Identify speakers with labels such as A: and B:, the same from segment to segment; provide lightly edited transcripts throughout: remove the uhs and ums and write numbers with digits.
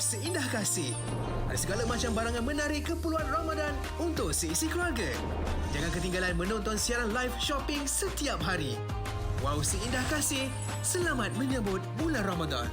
A: seindah kasih. Ada segala macam barangan menarik keperluan Ramadan untuk seisi keluarga. Jangan ketinggalan menonton siaran live shopping setiap hari. Wow seindah kasih, selamat menyambut bulan Ramadan.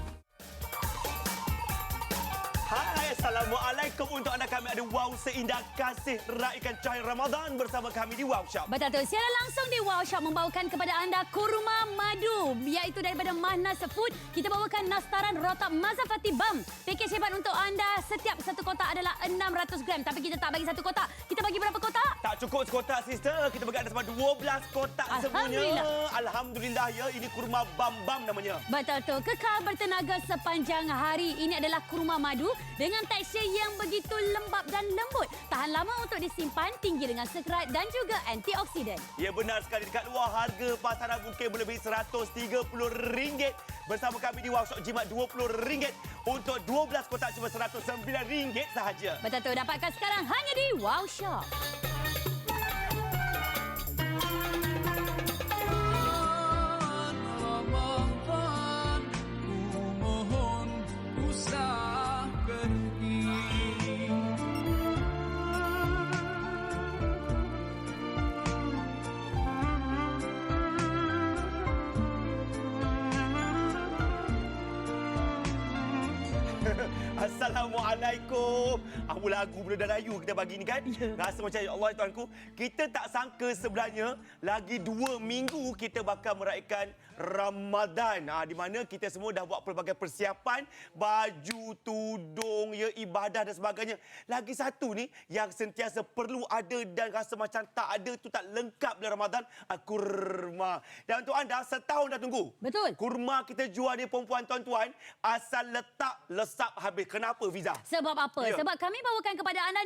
B: Hai, Assalamualaikum. Untuk anda kami ada Wow Seindah Kasih, raikan cahaya Ramadan bersama kami di Wow Shop.
C: Betul tu. Siaran langsung di Wow Shop membawakan kepada anda kurma madu, iaitu daripada Mahnas Food. Kita bawakan nastaran rotab Mazafati Bam. Pakej hebat untuk anda. Setiap satu kotak adalah 600 gram. Tapi kita tak bagi satu kotak. Kita bagi berapa kotak?
B: Tak cukup sekotak, sister. Kita bagi anda sampai 12 kotak semuanya. Alhamdulillah ya. Ini kurma Bam-Bam namanya.
C: Betul tu. Kekal bertenaga sepanjang hari. Ini adalah kurma madu dengan tekstur yang begitu lembap dan lembut. Tahan lama untuk disimpan, tinggi dengan sekerat dan juga antioksidan.
B: Ya, benar sekali. Dekat luar harga pasaran mungkin lebih RM130. Bersama kami di Wow Shop jimat RM20. Untuk 12 kotak cuma RM109 sahaja.
C: Betul tu. Dapatkan sekarang hanya di Wow Shop.
B: Assalamualaikum. Apa lagu Bulan Rayu kita bagi ni kan? Rasa macam ya Allah tuanku, kita tak sangka sebenarnya lagi 2 minggu kita bakal meraihkan Ramadan. Di mana kita semua dah buat pelbagai persiapan, baju, tudung, ya, ibadah dan sebagainya. Lagi satu ni yang sentiasa perlu ada dan rasa macam tak ada tu tak lengkap dalam Ramadan, kurma. Dan untuk anda setahun dah tunggu.
C: Betul.
B: Kurma kita jual ni perempuan tuan-tuan asal letak lesap habis. Kenapa Fiza?
C: Sebab apa?
B: Ya.
C: Sebab kami bawakan kepada anda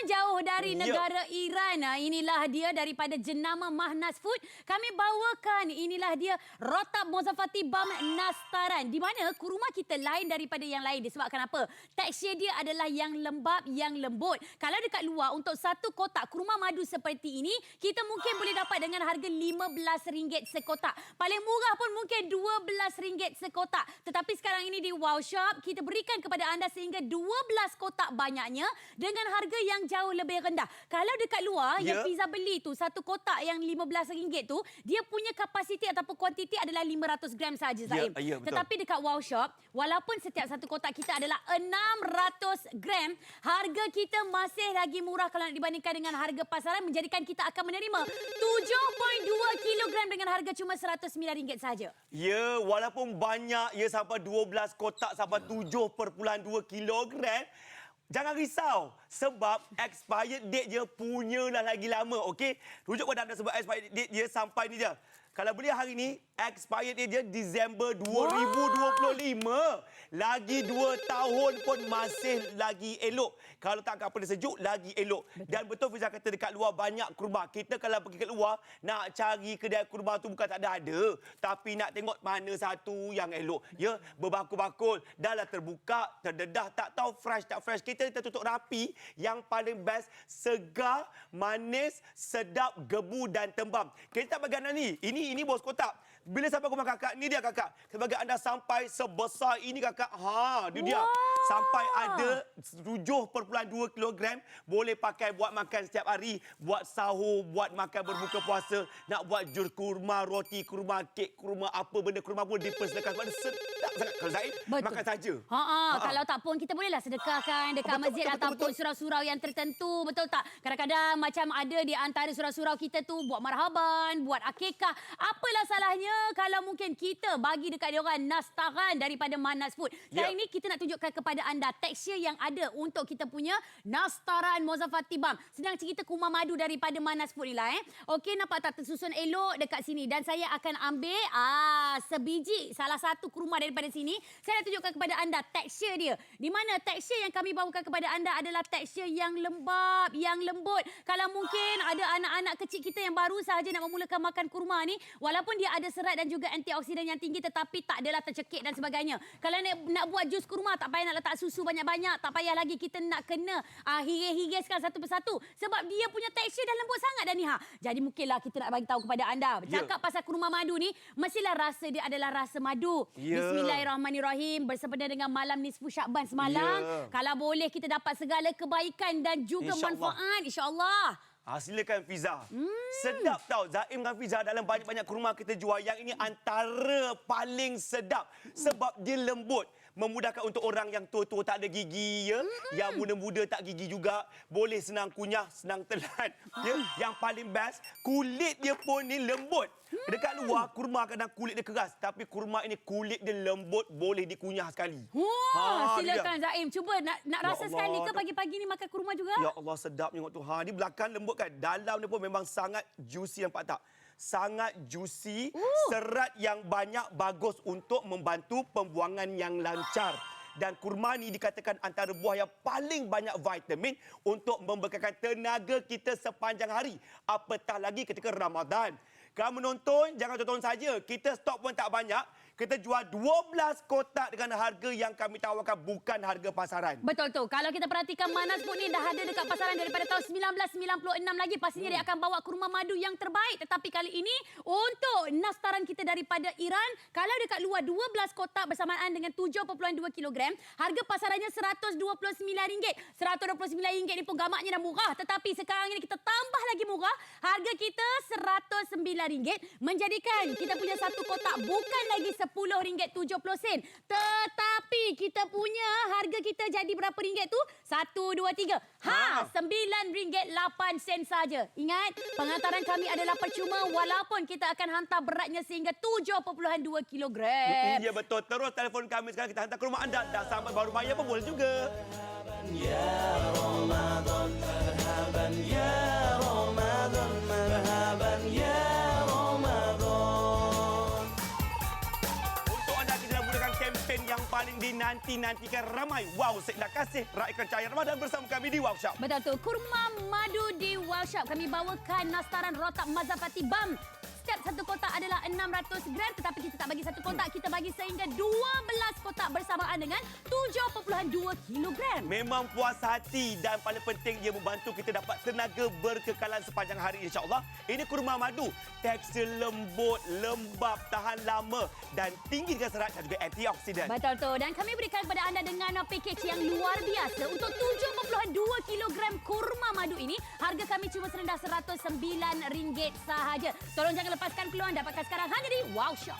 C: jauh dari negara Iran. Inilah dia daripada jenama Mahnas Food. Kami bawakan inilah dia rotab Mazafati Bam nastaran. Di mana kurma kita lain daripada yang lain. Disebabkan apa? Tekstur dia adalah yang lembap, yang lembut. Kalau dekat luar untuk satu kotak kurma madu seperti ini, kita mungkin boleh dapat dengan harga RM15 sekotak. Paling murah pun mungkin RM12 sekotak. Tetapi sekarang ini di Wow Shop, kita berikan kepada anda sehingga 12 kotak banyaknya dengan harga yang jauh lebih rendah. Kalau dekat luar yang Fiza beli tu satu kotak yang RM15 tu, dia punya kapasiti ataupun kuantiti adalah 500 gram sahaja, Zaim.
B: Ya, betul.
C: Tetapi dekat Wow Shop, walaupun setiap satu kotak kita adalah 600 gram, harga kita masih lagi murah kalau nak dibandingkan dengan harga pasaran, menjadikan kita akan menerima 7.2 kilogram dengan harga cuma RM109 sahaja.
B: Ya, walaupun banyak, ya, sampai 12 kotak sampai 7.2 kilogram. Jangan risau sebab expired date dia punyalah lagi lama, okey? Rujuk pada anda sebab expired date dia sampai ni je. Kalau beli hari ni, expired date dia Disember 2025. Lagi 2 tahun pun masih lagi elok. Kalau tak kapal sejuk, lagi elok. Dan betul Fiza kata dekat luar banyak kurma. Kita kalau pergi ke luar, nak cari kedai kurma tu bukan tak ada. Tapi nak tengok mana satu yang elok. Ya, berbakul-bakul. Dah lah terbuka, terdedah, tak tahu fresh tak fresh. Kita tutup rapi. Yang paling best, segar, manis, sedap, gebu dan tembam. Kita tak bagi anda ni. Ini bos kotak. Bila sampai rumah kakak, ni dia kakak. Sebagai anda sampai sebesar ini kakak. Dia dia. Sampai ada 7.2 kilogram. Boleh pakai buat makan setiap hari. Buat sahur, buat makan berbuka puasa. Nak buat jus kurma, roti kurma, kek kurma, apa benda kurma pun dipersilakan. Sebab dia sedap sangat. Kalau Zaid, makan saja.
C: Kalau tak pun kita bolehlah sedekahkan dekat masjid ataupun surau-surau yang tertentu. Betul tak? Kadang-kadang macam ada di antara surau-surau kita tu buat marhaban, buat akikah. Apalah salahnya kalau mungkin kita bagi dekat dia orang nastaran daripada Mahnas Food. Sekarang ini kita nak tunjukkan kepada anda tekstur yang ada untuk kita punya nastaran Mazafati Bam. Sedang cerita kurma madu daripada Mahnas Food ni lah. Okey, nampak tak tersusun elok dekat sini. Dan saya akan ambil sebiji salah satu kurma daripada sini. Saya nak tunjukkan kepada anda tekstur dia. Di mana tekstur yang kami bawakan kepada anda adalah tekstur yang lembap, yang lembut. Kalau mungkin ada anak-anak kecil kita yang baru sahaja nak memulakan makan kurma ni, walaupun dia ada serat dan juga antioksidan yang tinggi tetapi tak adalah tercekik dan sebagainya. Kalau nak buat jus kurma, tak payah nak letak susu banyak-banyak. Tak payah lagi kita nak kena hiris-hiriskan satu persatu. Sebab dia punya tekstur dah lembut sangat dah ni. Jadi mungkinlah kita nak bagi tahu kepada anda. Cakap pasal kurma madu ni, mestilah rasa dia adalah rasa madu. Bismillahirrahmanirrahim. Bersempena dengan malam nisfu Syakban semalam. Kalau boleh kita dapat segala kebaikan dan juga manfaat. InsyaAllah.
B: Silakan Fiza. Sedap tau. Zaim dengan Fiza dalam banyak-banyak kurma kita jual. Yang ini antara paling sedap. Sebab dia lembut. Memudahkan untuk orang yang tua-tua tak ada gigi. Ya? Yang muda-muda tak gigi juga. Boleh senang kunyah, senang telan. Ya? Yang paling best, kulit dia pun ni lembut. Dekat luar, kurma kadang kulit dia keras. Tapi kurma ini kulit dia lembut, boleh dikunyah sekali.
C: Silakan Zaim. Cuba nak rasa sekali ke pagi-pagi ni makan kurma juga?
B: Ya Allah, sedap tengok tu. Di belakang lembut kan. Dalam dia pun memang sangat juicy, nampak tak? Sangat juicy, serat yang banyak, bagus untuk membantu pembuangan yang lancar. Dan kurma ni dikatakan antara buah yang paling banyak vitamin untuk membekalkan tenaga kita sepanjang hari. Apatah lagi ketika Ramadan. Kalau menonton, jangan tonton saja. Kita stok pun tak banyak. Kita jual 12 kotak dengan harga yang kami tawarkan, bukan harga pasaran.
C: Betul tu. Kalau kita perhatikan Manas Food ni dah ada dekat pasaran daripada tahun 1996 lagi. Pastinya dia akan bawa kurma madu yang terbaik. Tetapi kali ini untuk nastaran kita daripada Iran, kalau dekat luar 12 kotak bersamaan dengan 7.2 kilogram, harga pasarannya RM129. RM129 ni pun gamaknya dah murah. Tetapi sekarang ini kita tambah lagi murah. Harga kita RM109. Menjadikan kita punya satu kotak bukan lagi RM10.70. Tetapi kita punya harga kita jadi berapa ringgit tu? 1, 2, 3. RM9.08 saja. Ingat, penghantaran kami adalah percuma walaupun kita akan hantar beratnya sehingga 7.2 kilogram.
B: Ya betul. Terus telefon kami sekarang kita hantar ke rumah anda. Dah sampai baru bayar pun boleh juga.
D: Ya Ramadan, marhaban ya Ramadan, marhaban ya Ramadan.
B: Untuk anda kita dah mulakan kempen yang paling dinanti-nantikan ramai. Wow, saya nak kasih raikan cahaya Ramadan bersama kami di Wow Shop.
C: Betul tu. Kurma madu di Wow Shop. Kami bawakan nastaran rotak Mazafati Bam. Setiap satu kotak adalah 600 gram. Tetapi kita tak bagi satu kotak. Kita bagi sehingga 12 kotak bersamaan dengan 7.2 kilogram.
B: Memang puas hati dan paling penting dia membantu kita dapat tenaga berkekalan sepanjang hari insya-Allah. Ini kurma madu. Tekstur lembut, lembap, tahan lama dan tinggi dengan serat dan juga antioksidan.
C: Betul tu. Dan kami berikan kepada anda dengan package yang luar biasa. Untuk 7.2 kilogram kurma madu ini, harga kami cuma serendah RM109 sahaja. Tolong jangan lepaskan peluang, dapatkan sekarang hanya di Wow Shop.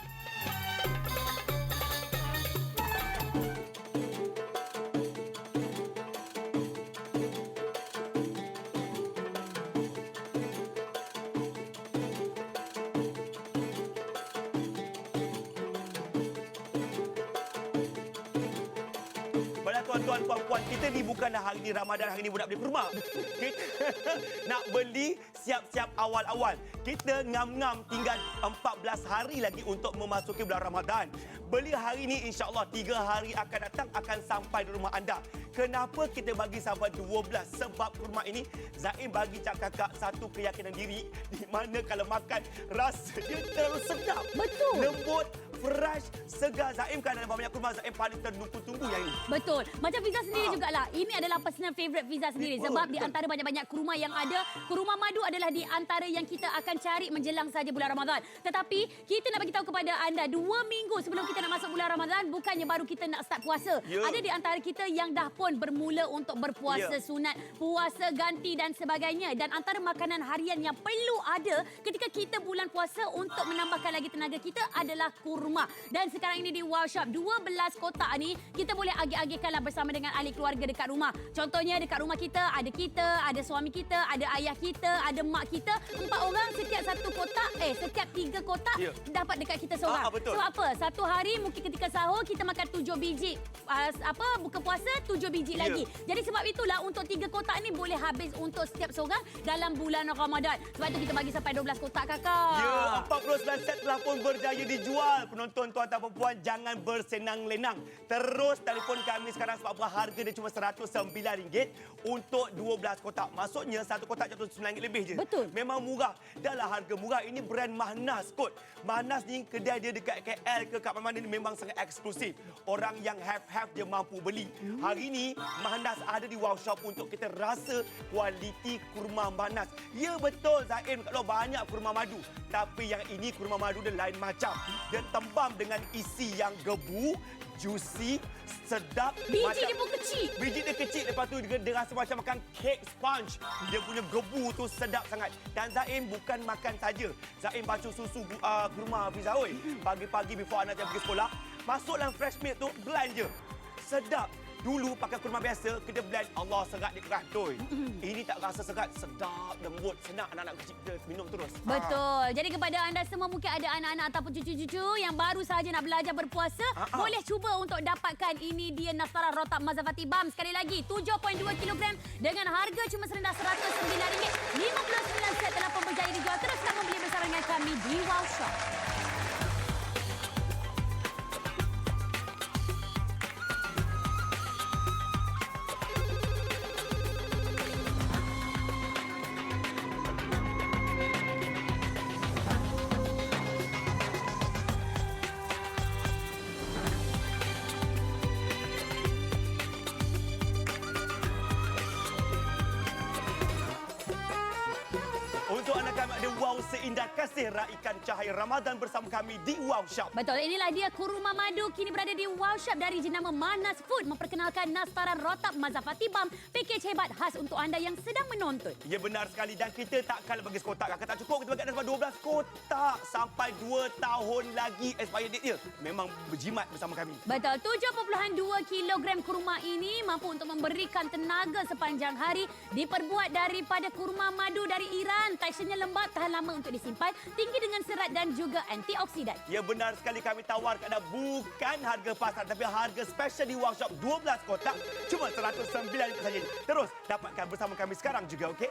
B: Tuan-tuan, puan-puan, kita ni bukanlah hari ni Ramadan, hari ni nak beli kurma. Kita nak beli siap-siap awal-awal. Kita ngam-ngam tinggal 14 hari lagi untuk memasuki bulan Ramadan. Beli hari ni insya-Allah 3 hari akan datang akan sampai di rumah anda. Kenapa kita bagi sampai 12? Sebab kurma ini Zaim bagi Kakak satu keyakinan diri di mana kalau makan rasa dia terlalu sedap.
C: Betul.
B: Lembut, fresh, segar. Zaim kan dalam banyak kurma Zaim paling tunggu yang ini.
C: Betul. Macam Fiza sendiri jugalah. Ini adalah personal favourite Fiza sendiri. Sebab di antara banyak-banyak kurma yang ada, kurma madu adalah di antara yang kita akan cari menjelang saja bulan Ramadan. Tetapi kita nak bagi tahu kepada anda 2 minggu sebelum kita nak masuk bulan Ramadan, bukannya baru kita nak start puasa. Ada di antara kita yang dah pun bermula untuk berpuasa sunat, puasa ganti dan sebagainya. Dan antara makanan harian yang perlu ada ketika kita bulan puasa untuk menambahkan lagi tenaga kita adalah kurma. Dan sekarang ini di Wow Shop, 12 kotak ni kita boleh agih-agihkanlah bersama dengan ahli keluarga dekat rumah. Contohnya dekat rumah kita, ada suami kita, ada ayah kita, ada mak kita. 4 orang setiap satu kotak, setiap 3 kotak dapat dekat kita seorang.
B: Betul.
C: So apa? Satu hari mungkin ketika sahur kita makan 7 biji. Buka puasa 7 biji lagi. Jadi sebab itulah untuk 3 kotak ni boleh habis untuk setiap seorang dalam bulan Ramadan. Sebab itu kita bagi sampai 12 kotak kakak.
B: 49 set telah pun berjaya dijual. penonton tuan-tuan dan puan, jangan bersenang-lenang. Terus telefon kami sekarang sebab harga dia cuma RM109 untuk 12 kotak. Maksudnya satu kotak jatuh RM9 lebih je.
C: Betul.
B: Memang murah. Dah lah harga murah. Ini brand Mahnas kot. Mahnas ni kedai dia dekat KL ke kat mana-mana ni memang sangat eksklusif. Orang yang have dia mampu beli. Hari ni Mahnas ada di Wow Shop untuk kita rasa kualiti kurma Mahnas. Ya betul Zaim, kalau banyak kurma madu. Tapi yang ini kurma madu dia lain macam. Dia tembam dengan isi yang gebu, juicy, sedap.
C: Biji dia pun kecil.
B: Biji dia kecil, lepas tu dia rasa macam makan cake sponge. Dia punya gebu tu sedap sangat. Dan Zaim bukan makan saja. Zaim basuh susu kurma Hafiza. Oi, pagi-pagi before anak dia pergi sekolah, masuk dalam fresh milk tu, blend je. Sedap. Dulu pakai kurma biasa, kita blend, Allah serat dia keras. Ini tak rasa serat, sedap, lembut, senang anak-anak kecil kita minum terus.
C: Betul. Jadi kepada anda semua mungkin ada anak-anak ataupun cucu-cucu yang baru sahaja nak belajar berpuasa, boleh cuba untuk dapatkan ini dia Nastara Rotab Mazafati Bam. Sekali lagi, 7.2 kg dengan harga cuma serendah RM109. 59 set telah pun berjaya dijual. Teruslah membeli bersama dengan kami di Wow Shop.
B: Untuk anda kami ada Wow Seindah Kasih raikan cahaya Ramadan bersama kami di Wow Shop.
C: Betul, inilah dia kurma madu kini berada di Wow Shop dari jenama Mahnas Food memperkenalkan Nastaran Rotab Mazafati Bam, pakej hebat khas untuk anda yang sedang menonton.
B: Ya benar sekali dan kita takkan bagi sekotak. Kakak tak cukup, kita bagi anda sampai 12 kotak sampai 2 tahun lagi expiry date dia. Memang berjimat bersama kami.
C: Betul, 7.2 kg kurma ini mampu untuk memberikan tenaga sepanjang hari. Diperbuat daripada kurma madu dari Iran. Teksturnya lembap, tahan lama untuk disimpan, tinggi dengan serat dan juga antioksidan.
B: Ya benar sekali, kami tawarkan anda bukan harga pasar tapi harga special di Wow Shop 12 kotak cuma RM109 saja. Terus dapatkan bersama kami sekarang juga, okey?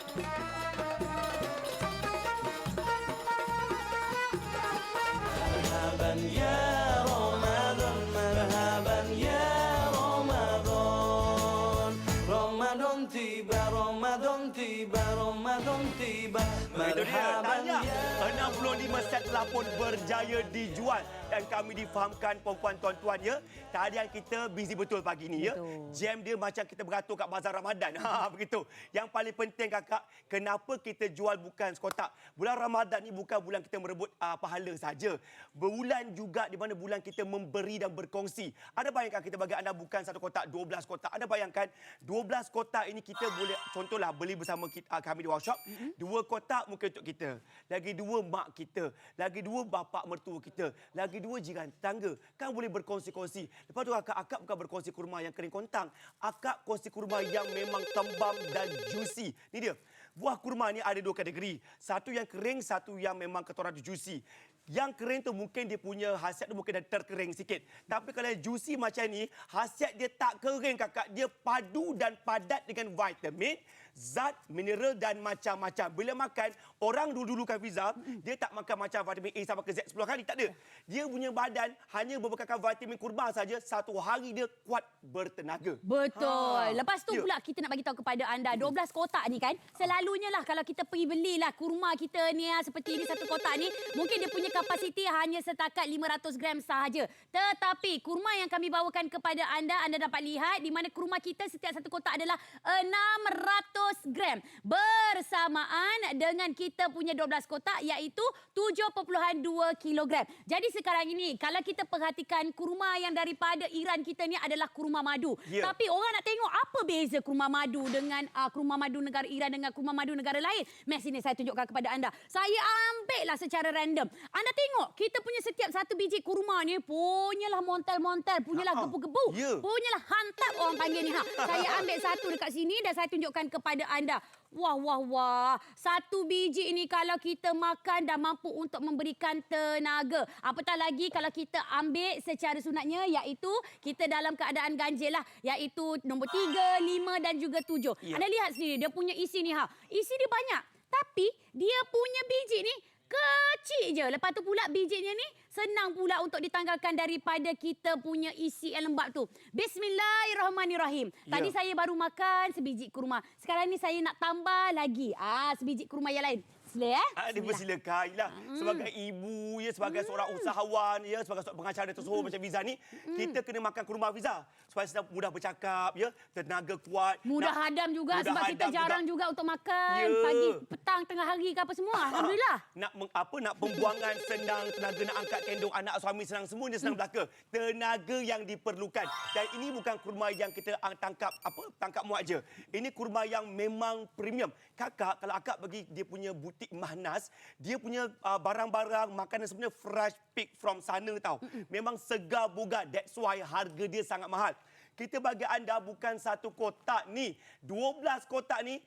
D: مرحبا يا رمضان مرحبا يا رمضان رمضان tiba رمضان tiba رمضان tiba
B: Itu dia, tanya.
D: مرحبا
B: 65 set telah pun berjaya dijual dan kami difahamkan puan-puan tuan-tuan ya. Tadian kita busy betul pagi ni ya.
C: Betul.
B: Jam dia macam kita beratur kat bazar Ramadan. Begitu. Yang paling penting kakak, kenapa kita jual bukan sekotak? Bulan Ramadan ni bukan bulan kita merebut pahala saja. Bulan juga di mana bulan kita memberi dan berkongsi. Anda bayangkan kita bagi anda bukan satu kotak, 12 kotak. Anda bayangkan 12 kotak ini kita boleh contohlah beli bersama kita, kami di Wow Shop. 2 kotak mungkin untuk kita. Lagi 2 mak kita. Lagi 2 bapa mertua kita. Lagi 2 jiran tetangga. Kan boleh berkongsi-kongsi. Lepas tu akak bukan berkongsi kurma yang kering kontang. Akak kongsi kurma yang memang tembam dan juicy. Ni dia. Buah kurma ni ada 2 kategori. Satu yang kering, satu yang memang ketoran juicy. Yang kering tu mungkin dia punya khasiat tu mungkin dah terkering sikit. Tapi kalau yang juicy macam ni, khasiat dia tak kering kakak. Dia padu dan padat dengan vitamin, zat, mineral dan macam-macam. Bila makan, orang dulu-dulu Hafiza, dia tak makan macam vitamin A sampai ke Z 10 kali. Tak ada. Dia punya badan hanya berbekalkan vitamin kurma saja, satu hari dia kuat bertenaga.
C: Betul. Lepas tu
B: Ya.
C: pula kita nak bagi tahu kepada anda 12 kotak ni kan. Selalunya lah kalau kita pergi belilah kurma kita ni seperti ini satu kotak ni, mungkin dia punya kapasiti hanya setakat 500 gram sahaja. Tetapi kurma yang kami bawakan kepada anda dapat lihat di mana kurma kita setiap satu kotak adalah 600 gram. Bersamaan dengan kita punya 12 kotak iaitu 7.2 kilogram. Jadi sekarang ini kalau kita perhatikan kurma yang daripada Iran kita ni adalah kurma madu.
B: Ya.
C: Tapi orang nak tengok apa beza kurma madu dengan kurma madu negara Iran dengan kurma madu negara lain. Mes sini saya tunjukkan kepada anda. Saya ambil lah secara random. Anda tengok, kita punya setiap satu biji kurma ni punyalah montel-montel, punyalah gebu-gebu,
B: Ya.
C: punyalah hantap orang panggil ni. Saya ambil satu dekat sini dan saya tunjukkan kepada anda. Wah, wah, wah. Satu biji ini kalau kita makan dah mampu untuk memberikan tenaga. Apatah lagi kalau kita ambil secara sunatnya iaitu kita dalam keadaan ganjil lah. Iaitu nombor 3, 5 dan juga 7.
B: Ya.
C: Anda lihat sendiri dia punya isi ni. Isi dia banyak. Tapi dia punya biji ni Kecil je. Lepas tu pula bijinya ni senang pula untuk ditanggalkan daripada kita punya isi yang lembab tu. Bismillahirrahmanirrahim. Tadi saya baru makan sebiji kurma. Sekarang ni saya nak tambah lagi. Sebiji kurma yang lain. Sila
B: Dipersilakan lah. Sebagai ibu, ya, sebagai seorang usahawan, ya, sebagai seorang pengacara tersohor macam Fiza ni, kita kena makan kurma Fiza. Supaya kita mudah bercakap, ya, tenaga kuat.
C: Mudah hadam juga sebab kita jarang juga untuk makan. Pagi, petang, tengah hari ke apa semua. Alhamdulillah.
B: Nak pembuangan senang, tenaga nak angkat kendung anak suami senang, semuanya senang belaka. Tenaga yang diperlukan. Dan ini bukan kurma yang kita tangkap muat je. Ini kurma yang memang premium. Kakak, kalau akak bagi dia punya butik Mahnas, dia punya barang-barang makanan sebenarnya fresh pick from sana tau. Memang segar bugar. That's why harga dia sangat mahal. Kita bagi anda bukan satu kotak ni. 12 kotak ni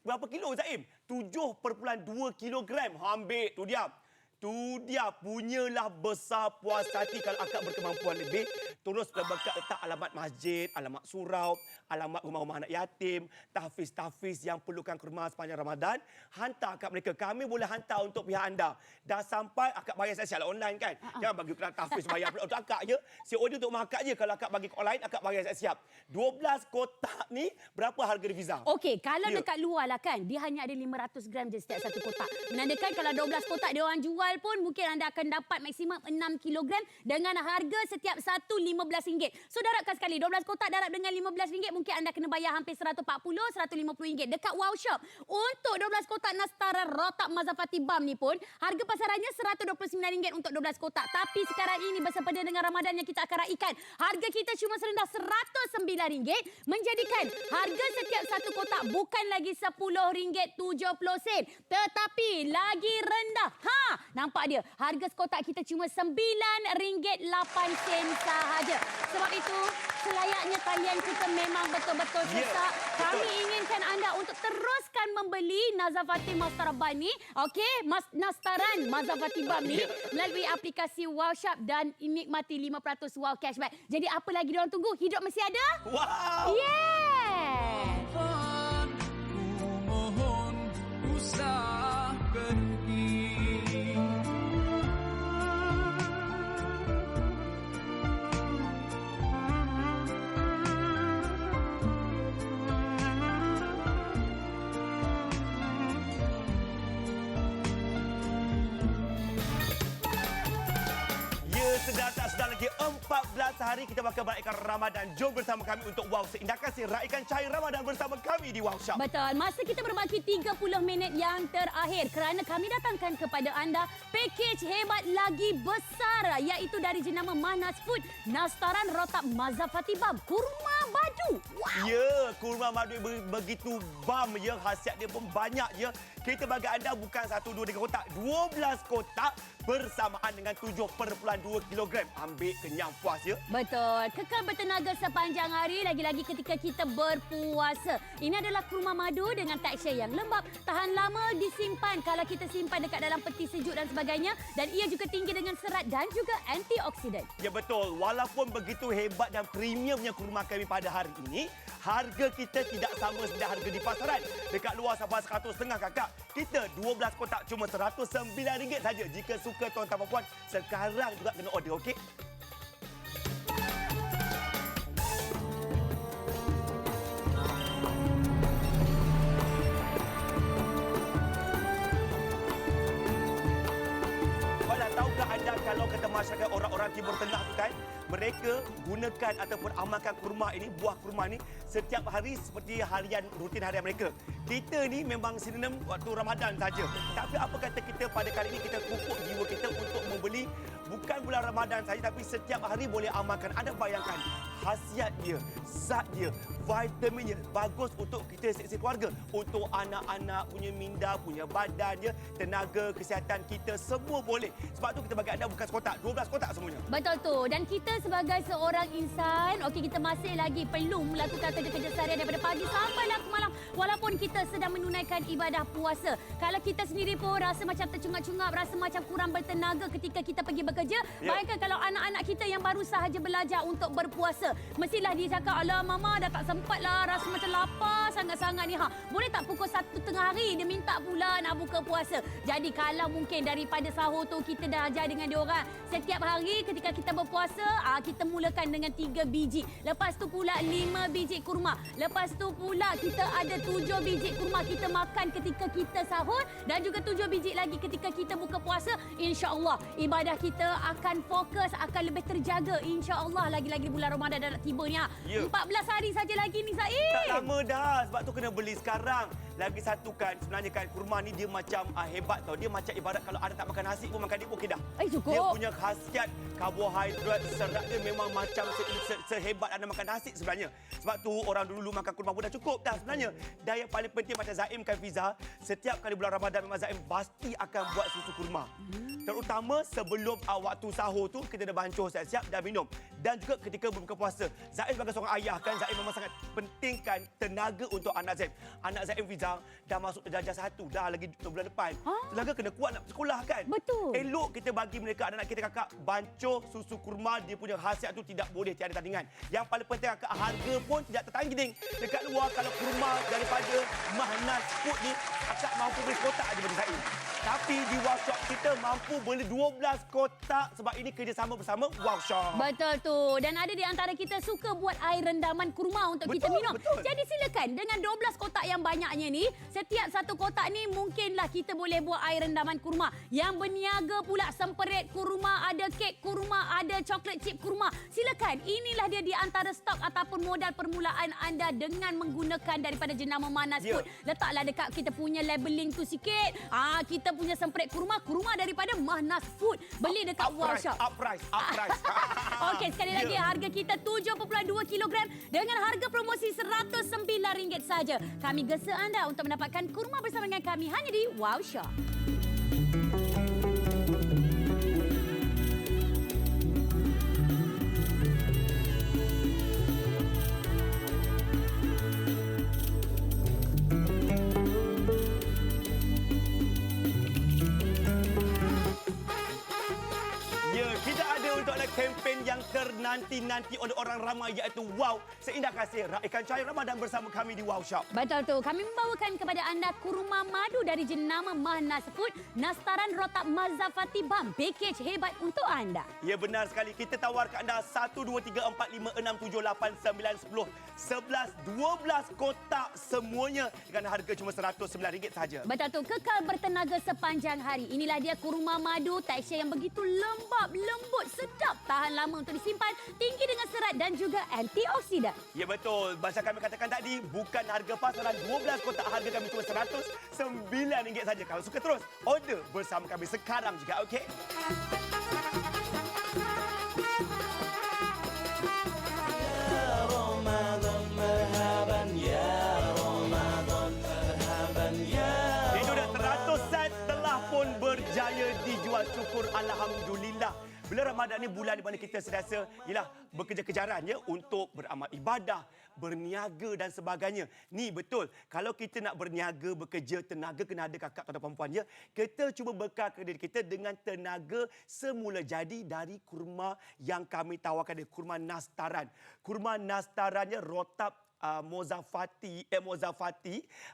B: berapa kilo Zaim? 7.2 kilogram. Ambil tu dia. Tu dia, punyalah besar puas hati kalau akak berkemampuan lebih. Terus letak alamat masjid, alamat surau, alamat rumah-rumah anak yatim, tahfiz-tahfiz yang perlukan kurma sepanjang Ramadan. Hantar kat mereka. Kami boleh hantar untuk pihak anda. Dah sampai, akak bayar siap-siap online kan? Jangan bagi tahfiz bayar pula untuk akak je. COD untuk mak akak je. Kalau akak bagi online, akak bayar siap-siap. 12 kotak ni, berapa harga dia Fiza?
C: Okey, kalau dekat luar lah kan, dia hanya ada 500 gram je setiap satu kotak. Menandakan kalau 12 kotak dia orang jual pun mungkin anda akan dapat maksimum 6 kilogram dengan harga setiap satu RM15. So darabkan sekali 12 kotak darab dengan RM15 mungkin anda kena bayar hampir RM140-150 dekat Wow Shop. Untuk 12 kotak nastarah rotak Mazafati Bam ni pun harga pasarannya RM129 untuk 12 kotak. Tapi sekarang ini bersempena dengan Ramadan yang kita akan raikan, harga kita cuma serendah RM109 menjadikan harga setiap satu kotak bukan lagi RM10.70 tetapi lagi rendah. Nampak dia? Harga sekotak kita cuma RM9.08 sahaja. Sebab itu, selayaknya kalian kita memang betul-betul sesak. Kami inginkan anda untuk teruskan membeli Nazafati Nastarah Bam ni. Okey, Nastaran Mazafati Bam ni melalui aplikasi Wow Shop dan nikmati 5% wow cashback. Jadi apa lagi diorang tunggu? Hidup mesti ada?
B: Wow!
C: Yeah!
D: Ku mohon usah pergi.
B: Sedar tak sedar lagi 14 hari kita bakal meraihkan Ramadan. Jom bersama kami untuk Wow Seindah Kasih. Raikan cair Ramadan bersama kami di Wow Shop.
C: Betul. Masa kita berbaki 30 minit yang terakhir kerana kami datangkan kepada anda pakej hebat lagi besar iaitu dari jenama Mahnas Food Nastaran Rotak Mazafati Bam. Kurma madu. Wow.
B: Ya, kurma madu begitu bam ya. Khasiat dia pun banyak ya. Kita bagi anda bukan 1, 2, 3 kotak. 12 kotak bersamaan dengan 7.2 kilogram. Ambil kenyang puas ya.
C: Betul. Kekal bertenaga sepanjang hari lagi-lagi ketika kita berpuasa. Ini adalah kurma madu dengan tekstur yang lembap, tahan lama disimpan kalau kita simpan dekat dalam peti sejuk dan sebagainya dan ia juga tinggi dengan serat dan juga antioksidan.
B: Ya betul. Walaupun begitu hebat dan premiumnya kurma kami pada hari ini, harga kita tidak sama seperti harga di pasaran. Dekat luar sampai 100 setengah kakak. Kita 12 kotak cuma RM109 saja. Jika suka tuan-tuan dan puan, sekarang juga kena order, okey? Tahukah anda kalau kata masyarakat orang-orang Timur Tengah tu kan, mereka gunakan ataupun amalkan kurma ini, buah kurma ini setiap hari seperti rutin harian mereka. Kita ni memang sinonim waktu Ramadan saja. Tapi apa kata kita pada kali ini kita pupuk jiwa kita untuk membeli bukan bulan Ramadan saja tapi setiap hari boleh amalkan. Anda bayangkan khasiat dia, zat dia, vitaminnya bagus untuk kita seksi keluarga, untuk anak-anak punya minda, punya badan dia, tenaga kesihatan kita semua boleh. Sebab tu kita bagi anda bukan sekotak, 12 kotak semuanya.
C: Betul tu. Dan kita sebagai seorang insan, okey kita masih lagi perlu melakukan kerja-kerja seharian daripada pagi sampai lah ke malam. Walaupun walaupun kita sedang menunaikan ibadah puasa. Kalau kita sendiri pun rasa macam tercungap-cungap, rasa macam kurang bertenaga ketika kita pergi bekerja. Bayangkan kalau anak-anak kita yang baru sahaja belajar untuk berpuasa. Mestilah dia cakap, alah mama dah tak sempat lah, rasa macam lapar sangat-sangat ni. Boleh tak pukul 1 tengah hari dia minta pula nak buka puasa. Jadi kalau mungkin daripada sahur tu kita dah ajar dengan diorang, setiap hari ketika kita berpuasa, kita mulakan dengan 3 biji. Lepas tu pula 5 biji kurma. Lepas tu pula kita ada 7 biji kurma kita makan ketika kita sahur dan juga 7 biji lagi ketika kita buka puasa. InsyaAllah ibadah kita akan fokus, akan lebih terjaga. InsyaAllah lagi-lagi bulan Ramadan dah nak tiba ni. 14 hari saja lagi ni Zaid.
B: Tak lama dah. Sebab tu kena beli sekarang. Lagi satu kan, sebenarnya kan kurma ni dia macam hebat tau. Dia macam ibarat kalau anda tak makan nasi pun makan dia pun okey dah.
C: Cukup.
B: Dia punya khasiat karbohidrat, serat dia memang macam sehebat anda makan nasi sebenarnya. Sebab tu orang dulu makan kurma pun dah cukup dah sebenarnya. Dan yang paling penting macam Zaim kan Fiza, setiap kali bulan Ramadan memang Zaim pasti akan buat susu kurma. Terutama sebelum waktu sahur tu kita dah bancuh siap-siap dah minum. Dan juga ketika berbuka puasa. Zaim sebagai seorang ayah kan, Zaim memang sangat pentingkan tenaga untuk anak Zaim. Anak Zaim Fiza dah masuk darjah 1 dah lagi bulan depan. Tenaga kena kuat nak sekolah kan.
C: Betul.
B: Elok kita bagi mereka anak-anak kita kakak bancuh susu kurma, dia punya khasiat tu tidak boleh tiada tandingan. Yang paling penting kakak harga pun tidak tertanding. Dekat luar kalau kurma daripada Mahnas Food ni kakak mampu beli kotak aja bagi Zaim. Tapi di Wow Shop kita mampu beli 12 kotak sebab ini kerjasama bersama Wow Shop.
C: Betul tu. Dan ada di antara kita suka buat air rendaman kurma untuk kita minum.
B: Betul.
C: Jadi silakan dengan 12 kotak yang banyaknya ni, setiap satu kotak ni mungkinlah kita boleh buat air rendaman kurma. Yang berniaga pula semperit kurma, ada kek kurma, ada coklat chip kurma. Silakan. Inilah dia di antara stok ataupun modal permulaan anda dengan menggunakan daripada jenama Mahnas Food. Letaklah dekat kita punya labeling tu sikit. Kita punya semperit kurma daripada Mahnas Food. Beli dekat Wow Shop.
B: Up price.
C: Okey, sekali lagi harga kita 7.2 kilogram dengan harga promosi RM109 saja. Kami gesa anda untuk mendapatkan kurma bersama dengan kami hanya di Wow Shop.
B: Kempen yang ternanti-nanti oleh orang ramai iaitu Wow Seindah Kasih raikan cahaya Ramadan bersama kami di Wow Shop.
C: Betul tu. Kami membawakan kepada anda kurma madu dari jenama Mahnas Food, nastaran rotak Mazafati Bam, package hebat untuk anda.
B: Ya benar sekali. Kita tawarkan anda 1, 2, 3, 4, 5, 6, 7, 8, 9, 10, 11, 12 kotak semuanya dengan harga cuma RM109 saja.
C: Betul tu. Kekal bertenaga sepanjang hari. Inilah dia kurma madu, tekstur yang begitu lembab, lembut, sedap, tahan lama untuk disimpan, tinggi dengan serat dan juga antioksidan.
B: Ya betul. Macam kami katakan tadi, bukan harga pasaran 12 kotak, harga kami cuma RM109 saja. Kalau suka terus, order bersama kami sekarang juga, okey? Itu dah 100 set telah pun berjaya dijual. Syukur Alhamdulillah. Bulan Ramadan ni bulan di mana kita sentiasa ialah bekerja-kejaran ya untuk beramal ibadah, berniaga dan sebagainya. Ni betul. Kalau kita nak berniaga, bekerja, tenaga kena ada kakak atau perempuan ya. Kita cuba bekalkan diri kita dengan tenaga semula jadi dari kurma yang kami tawarkan, kurma nastaran. Kurma nastarannya rotab Mozafati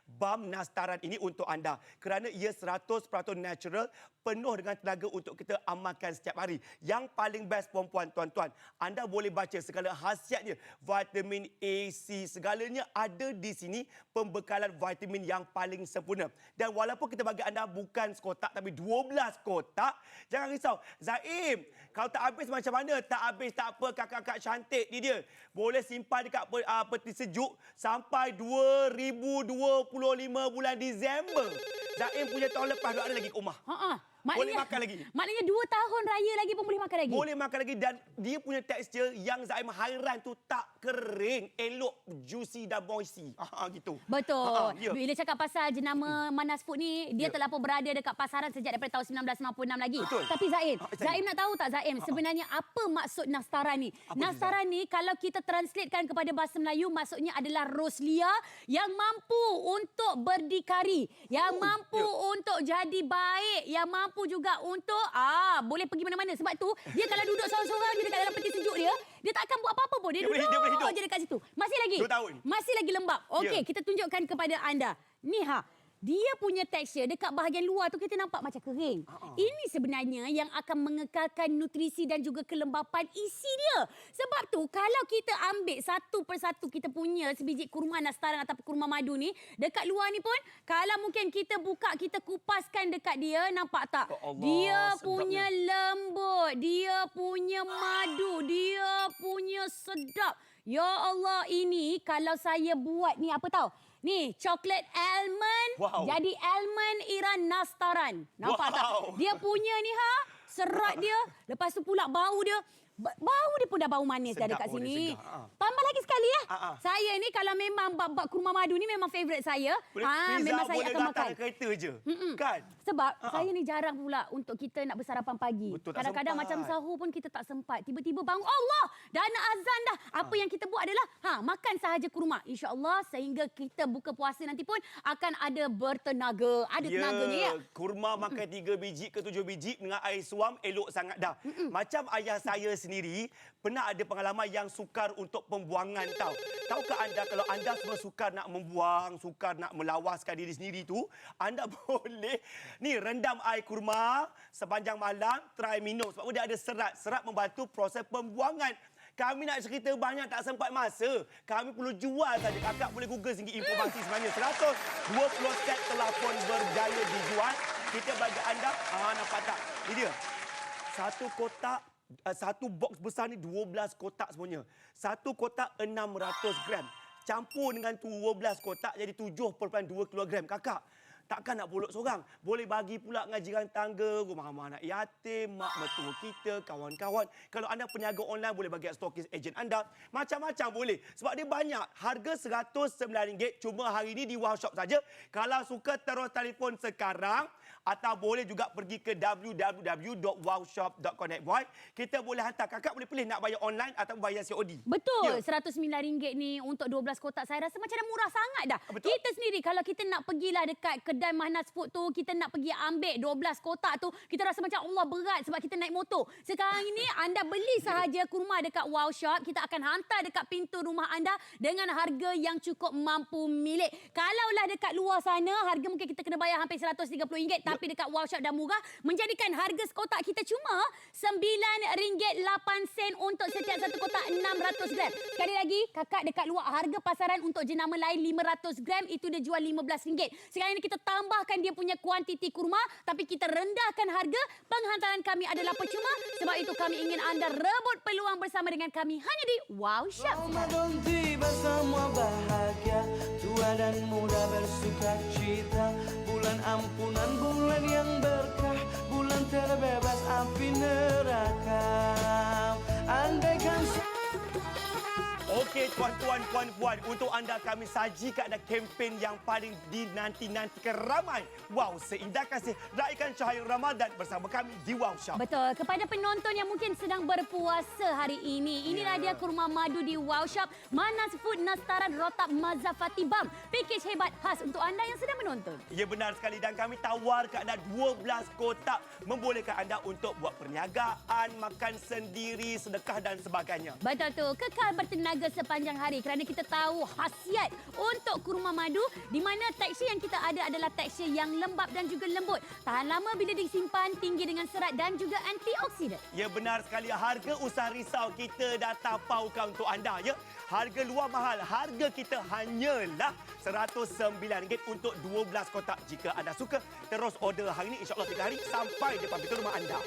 B: Bam nastaran ini untuk anda kerana ia 100% natural, penuh dengan tenaga untuk kita amalkan setiap hari. Yang paling best perempuan tuan-tuan, anda boleh baca segala khasiatnya, vitamin A, C, segalanya ada di sini, pembekalan vitamin yang paling sempurna. Dan walaupun kita bagi anda bukan sekotak tapi 12 kotak, jangan risau. Zaim, kalau tak habis macam mana? Tak habis tak apa, kakak-kakak cantik ni dia. Boleh simpan dekat peti sejuk sampai 2025 bulan Disember. Zaim punya tahun lepas ada lagi kat rumah. boleh makan lagi.
C: Maknanya 2 tahun raya lagi pun boleh makan lagi.
B: Boleh makan lagi dan dia punya tekstur yang Zaim hairan tu tak kering, elok, juicy dan moisty. Gitu.
C: Betul.
B: Ya.
C: Bila cakap pasal jenama Manas Food ni, dia telah pun berada dekat pasaran sejak daripada tahun 1996 lagi.
B: Betul.
C: Tapi Zaim,
B: Zaim.
C: Zaim nak tahu tak Zaim, sebenarnya apa maksud nastaran ni?
B: Apa tu,
C: Nastaran ni kalau kita translatekan kepada bahasa Melayu, maksudnya adalah roslia yang mampu untuk berdikari, yang mampu untuk jadi baik, yang mampu juga untuk boleh pergi mana-mana. Sebab tu dia kalau duduk seorang-seorang je dekat dalam peti sejuk dia tak akan buat apa-apa pun. Dia
B: boleh
C: duduk
B: hidup.
C: je dekat situ. Masih lagi.
B: 2 tahun.
C: Masih lagi lembap. Okey,
B: Ya.
C: kita tunjukkan kepada anda. Ni dia punya tekstur dekat bahagian luar tu kita nampak macam kering. Ini sebenarnya yang akan mengekalkan nutrisi dan juga kelembapan isi dia. Sebab tu kalau kita ambil satu persatu kita punya sebiji kurma nastaran ataupun kurma madu ni, dekat luar ni pun kalau mungkin kita buka, kita kupaskan dekat dia, nampak tak?
B: Ya Allah,
C: Dia
B: sedapnya.
C: punya lembut, dia punya madu, dia punya sedap. Ya Allah, ini kalau saya buat ni apa tahu? Ni, coklat almond.
B: Wow.
C: Jadi almond Iran nastaran. Nampak tak?
B: Wow.
C: Dia punya ni serat dia. Lepas tu pula bau dia. Bau dia pun dah bau manis dah
B: Sedap
C: dekat
B: bau dia,
C: sini.
B: sedap.
C: Tambah lagi sekali ya.
B: Ha.
C: Saya ni kalau memang bab kurma madu ni memang favourite saya.
B: Pizza
C: Memang saya
B: boleh
C: akan makan.
B: datang kereta je. Kan?
C: Sebab saya ni jarang pula untuk kita nak bersarapan pagi.
B: Betul, tak
C: Kadang-kadang
B: sempat.
C: macam sahur pun kita tak sempat. Tiba-tiba bangun, Allah, dah nak azan dah. Apa yang kita buat adalah makan sahaja kurma. InsyaAllah sehingga kita buka puasa nanti pun akan ada bertenaga. Ada tenaganya ya.
B: Kurma makan 3 biji ke 7 biji dengan air suam elok sangat dah. Macam ayah saya sendiri pernah ada pengalaman yang sukar untuk pembuangan tau. Tahukah anda kalau anda semua sukar nak membuang, sukar nak melawaskan diri sendiri tu, anda boleh ni rendam air kurma sepanjang malam, try minum sebab dia ada serat. Serat membantu proses pembuangan. Kami nak cerita banyak tak sempat masa. Kami perlu jual saja. Kakak boleh Google sendiri informasi sebenarnya. 120 set telah pun berjaya dijual. Kita bagi anda, nampak tak? Ini dia. Satu kotak, satu box besar ni 12 kotak semuanya. Satu kotak 600 gram. Campur dengan 12 kotak jadi 7.2 kilogram. Kakak, takkan nak bolok seorang. Boleh bagi pula dengan jiran tangga, rumah-rumah anak yatim, mak mertua kita, kawan-kawan. Kalau anda peniaga online, boleh bagi stokis ejen anda. Macam-macam boleh. Sebab dia banyak. Harga RM109. Cuma hari ini di Wow Shop saja. Kalau suka, terus telefon sekarang. Atau boleh juga pergi ke www.wowshop.com.my. Kita boleh hantar. Kakak boleh pilih nak bayar online atau bayar COD.
C: Betul.
B: Ya.
C: RM109 ni untuk 12 kotak. Saya rasa macam dah murah sangat dah.
B: Betul.
C: Kita sendiri kalau kita nak pergilah dekat kedai Mahnas Food tu, kita nak pergi ambil 12 kotak tu, kita rasa macam Allah berat sebab kita naik motor. Sekarang ini anda beli sahaja kurma dekat Wow Shop, kita akan hantar dekat pintu rumah anda dengan harga yang cukup mampu milik. Kalaulah dekat luar sana, harga mungkin kita kena bayar hampir RM130, tapi dekat Wow Shop dah murah, menjadikan harga sekotak kita cuma RM9.08 untuk setiap satu kotak 600 gram. Sekali lagi, kakak dekat luar harga pasaran untuk jenama lain 500 gram itu dia jual RM15. Sekarang ini kita tambahkan dia punya kuantiti kurma, tapi kita rendahkan harga. Penghantaran kami adalah percuma. Sebab itu kami ingin anda rebut peluang bersama dengan kami hanya di Wow Shop.
E: Ramadan tiba semua bahagia, tua dan muda bersuka cita. Bulan ampunan, bulan yang berkah, bulan terbebas api neraka. Andaikan
B: Okey, tuan-tuan, puan-puan, untuk anda kami sajikan ada kempen yang paling dinanti-nantikan ramai. Wow, seindah kasih. Raikan cahaya Ramadan bersama kami di Wow Shop.
C: Betul. Kepada penonton yang mungkin sedang berpuasa hari ini, inilah dia kurma madu di Wow Shop. Manas Food Nastaran Rotab Mazafati Bam. Pakej hebat khas untuk anda yang sedang menonton.
B: Ya, benar sekali. Dan kami tawarkan anda 12 kotak. Membolehkan anda untuk buat perniagaan, makan sendiri, sedekah dan sebagainya.
C: Betul tu. Kekal bertenaga sepanjang hari kerana kita tahu khasiat untuk kurma madu di mana tekstur yang kita ada adalah tekstur yang lembap dan juga lembut. Tahan lama bila disimpan, tinggi dengan serat dan juga antioksidan.
B: Ya, benar sekali. Harga usaha risau kita dah tapaukan untuk anda. Ya, harga luar mahal. Harga kita hanyalah RM109 untuk 12 kotak. Jika anda suka, terus order hari ini. InsyaAllah 3 hari sampai depan pintu rumah anda.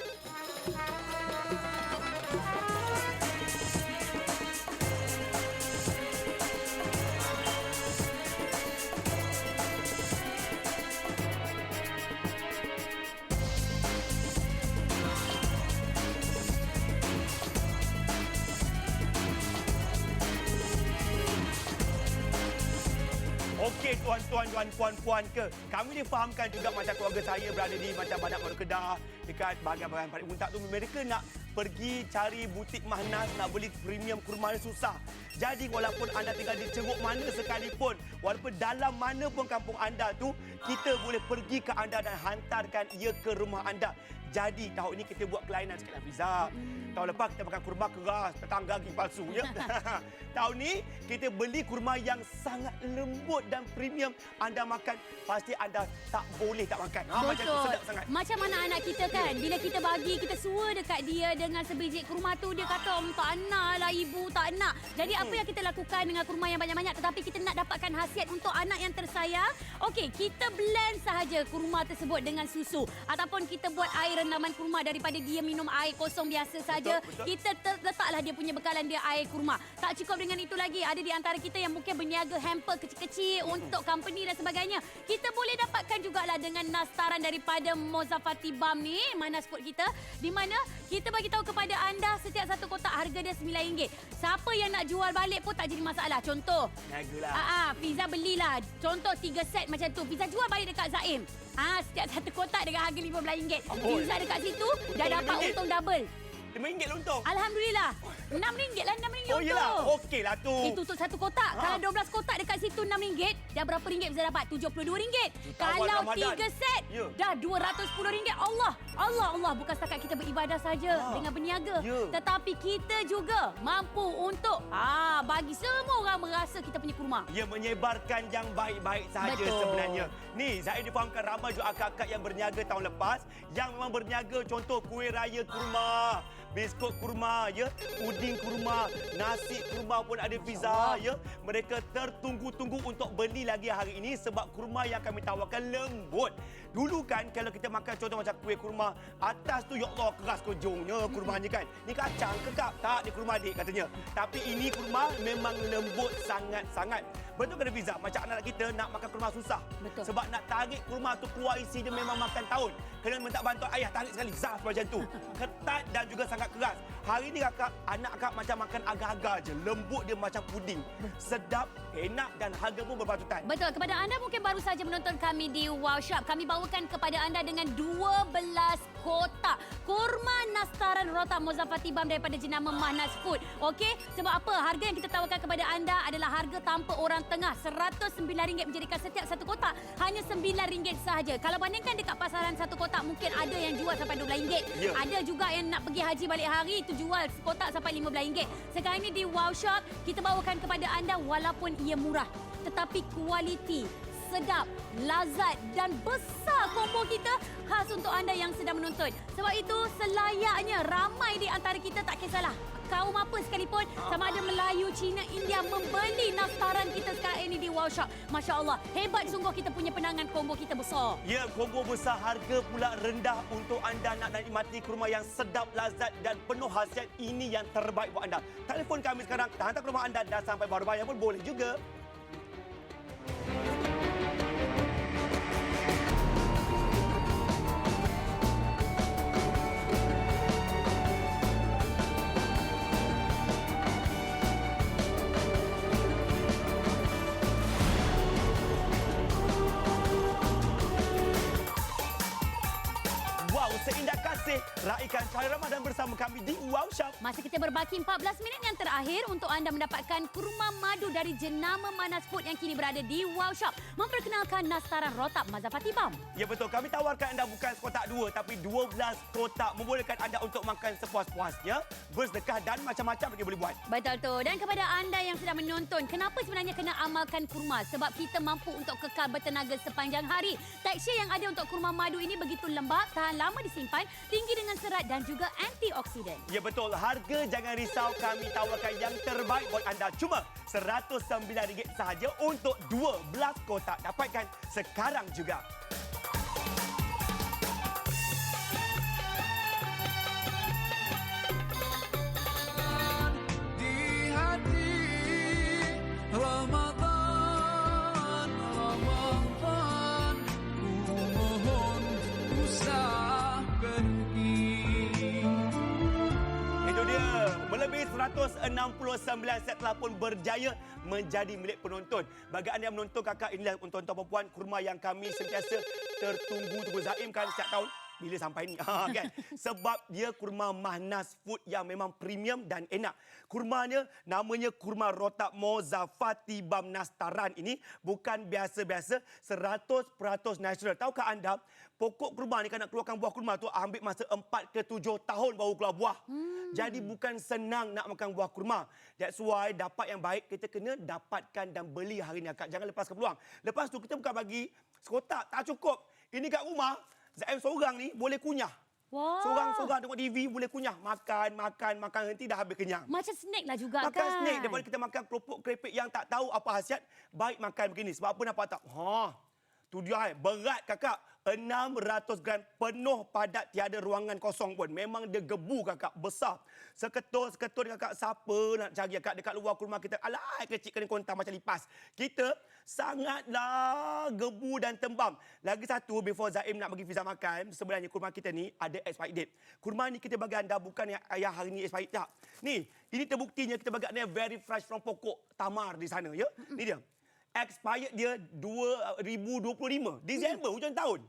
B: Okey, tuan-tuan dan puan-puan ke, kami difahamkan juga macam keluarga saya berada di macam Badak Madu Kedah, dekat bahagian-bahagian Parit Muntak tu, mereka nak pergi cari butik Mahnas, nak beli premium kurma susah. Jadi walaupun anda tinggal di ceruk mana sekalipun, walaupun dalam mana pun kampung anda tu, kita boleh pergi ke anda dan hantarkan ia ke rumah anda. Jadi tahun ini kita buat kelainan sikit lah Fiza. Tahun lepas kita makan kurma keras, tetangga gigi palsu ya. Tahun ni kita beli kurma yang sangat lembut dan premium. Anda makan pasti anda tak boleh tak makan. Macam tu sedap sangat.
C: Macam mana anak kita kan, bila kita bagi, kita sua dekat dia dengan sebiji kurma tu, dia kata tak nak lah ibu, tak nak. Jadi apa yang kita lakukan dengan kurma yang banyak-banyak, tetapi kita nak dapatkan khasiat untuk anak yang tersayang. Okey, kita blend sahaja kurma tersebut dengan susu, ataupun kita buat air rendaman kurma daripada dia minum air kosong biasa saja.
B: Betul.
C: Kita letaklah dia punya bekalan dia air kurma. Tak cukup dengan itu lagi, ada di antara kita yang mungkin berniaga hamper kecil-kecil untuk company dan sebagainya. Kita boleh dapatkan jugalah dengan nastaran daripada Mozafati Bam ni, Mahnas Food kita, di mana kita bagi tahu kepada anda setiap satu kotak harga dia RM9. Siapa yang nak jual balik pun tak jadi masalah. Contoh,
B: Niagalah.
C: Fiza belilah contoh 3 set macam tu. Fiza jual balik dekat Zaim. Setiap satu kotak dengan harga RM15. Fiza dekat situ dah dapat
B: RM15.
C: untung double.
B: RM5 lontong.
C: Alhamdulillah. RM6 lah, RM6
B: Oh
C: untung.
B: yelah, okeylah tu.
C: Itu untuk satu kotak. Kalau 12 kotak dekat situ RM6, dah berapa ringgit bisa dapat? RM72. Kalau
B: Ramadan.
C: 3 set,
B: Ya.
C: dah RM210. Allah. Bukan setakat kita beribadah saja dengan berniaga.
B: Ya.
C: Tetapi kita juga mampu untuk bagi semua orang merasa kita punya kurma.
B: Ia menyebarkan yang baik-baik sahaja
C: Betul.
B: sebenarnya. Ni, Zaid difahamkan ramai juga akak-akak yang berniaga tahun lepas yang memang berniaga contoh kuih raya kurma, biskut kurma, ya, puding kurma, nasi kurma pun ada Fiza, ya. Mereka tertunggu-tunggu untuk beli lagi hari ini sebab kurma yang kami tawarkan lembut. Dulu kan kalau kita makan contoh macam kuih kurma, atas tu ya Allah keras kojongnya kurmanya kan. Ni kacang kekap, tak, ni kurma adik katanya. Tapi ini kurma memang lembut sangat-sangat. Betul ke Fiza? Macam anak kita nak makan kurma susah.
C: Betul.
B: Sebab nak tarik kurma tu keluar isi dia memang makan tahun. Kena minta bantuan ayah tarik sekali. Zaf macam tu. Ketat dan juga sangat keras. Hari ni anak kakak macam makan agar-agar je. Lembut dia macam puding. Sedap, enak dan harga pun berpatutan.
C: Betul. Kepada anda mungkin baru saja menonton kami di Wow Shop, kami bawakan kepada anda dengan 12 kotak kurma nastaran rotak Mozafati Bam daripada jenama Mahnas Food. Okey, sebab apa? Harga yang kita tawarkan kepada anda adalah harga tanpa orang tengah. RM109 menjadikan setiap satu kotak hanya RM9 sahaja. Kalau bandingkan dekat pasaran satu kotak mungkin ada yang jual sampai RM12.
B: Ya.
C: Ada juga yang nak pergi haji balik hari itu jual kotak sampai RM15. Sekarang ini di Wow Shop kita bawakan kepada anda walaupun ia murah tetapi kualiti, sedap, lazat dan besar combo kita khas untuk anda yang sedang menonton. Sebab itu selayaknya ramai di antara kita, tak kisahlah kaum apa sekalipun, sama ada Melayu, Cina, India, membeli nastaran kita sekarang ini di Wow Shop. Masya Allah, hebat sungguh kita punya penangan, combo kita besar.
B: Ya, combo besar, harga pula rendah untuk anda nak nikmati kurma yang sedap, lazat dan penuh khasiat. Ini yang terbaik buat anda. Telefon kami sekarang, kita hantar ke rumah anda dan sampai baru bayar pun boleh juga. Seindah kasih, raikan Cahaya Ramadan bersama kami di Wow Shop.
C: Masa kita berbaki 14 minit yang terakhir untuk anda mendapatkan kurma madu dari jenama Mahnas Food yang kini berada di Wow Shop. Memperkenalkan nastaran rotak Mozafati Bam.
B: Ya betul, kami tawarkan anda bukan sekotak 2 tapi 12 kotak, membolehkan anda untuk makan sepuas-puasnya, bersedekah dan macam-macam lagi boleh buat.
C: Betul tu. Dan kepada anda yang sedang menonton, kenapa sebenarnya kena amalkan kurma? Sebab kita mampu untuk kekal bertenaga sepanjang hari. Tekstur yang ada untuk kurma madu ini begitu lembap, tahan lama disimpan, tinggi dengan serat dan juga antioksidan.
B: Ya betul, harga jangan risau, kami tawarkan yang terbaik buat anda. Cuma RM109 sahaja untuk 12 kotak. Dapatkan sekarang juga.
D: Di hati Ramadan, Ramadan, ku mohon usah pergi.
B: Itu dia, melebihi 69 set telah pun berjaya menjadi milik penonton. Bagi anda yang menonton kakak, inilah untuk tuan-tuan perempuan kurma yang kami sentiasa tertunggu-tunggu. Zaim kan setiap tahun bila sampai ni kan, sebab dia kurma Mahnas Food yang memang premium dan enak. Kurmanya namanya kurma rotak Mozafati Bam Nastaran. Ini bukan biasa-biasa, 100% natural. Tahukah anda pokok kurma ni kan nak keluarkan buah kurma tu ambil masa 4 ke 7 tahun baru keluar buah. Jadi bukan senang nak makan buah kurma. That's why dapat yang baik kita kena dapatkan dan beli hari ni akak. Jangan lepaskan peluang. Lepas tu kita bukan bagi sekotak, tak cukup. Ini kat rumah Zaim seorang ni boleh kunyah.
C: Wah.
B: Seorang-seorang tengok TV boleh kunyah. Makan, nanti dah habis kenyang.
C: Macam snack lah juga
B: Makan
C: kan.
B: snack daripada kita makan keropok keripik yang tak tahu apa khasiat, baik makan begini. Sebab apa nampak tak? Tu dia berat kakak. 600 gram penuh padat, tiada ruangan kosong pun. Memang dia gebu kakak, besar. Seketul kakak, siapa nak cari kakak dekat luar kurma kita. Alah, kecil kena kontak macam lipas. Kita sangatlah gebu dan tembam. Lagi satu, before Zaim nak bagi Fiza makan, sebenarnya kurma kita ni ada expiry date. Kurma ni kita bagi anda bukan yang hari ni expiry tak. Ni, ini terbuktinya kita bagi anda very fresh from pokok tamar di sana ya. Ni dia. Expired dia 2025. Disember hujung tahun.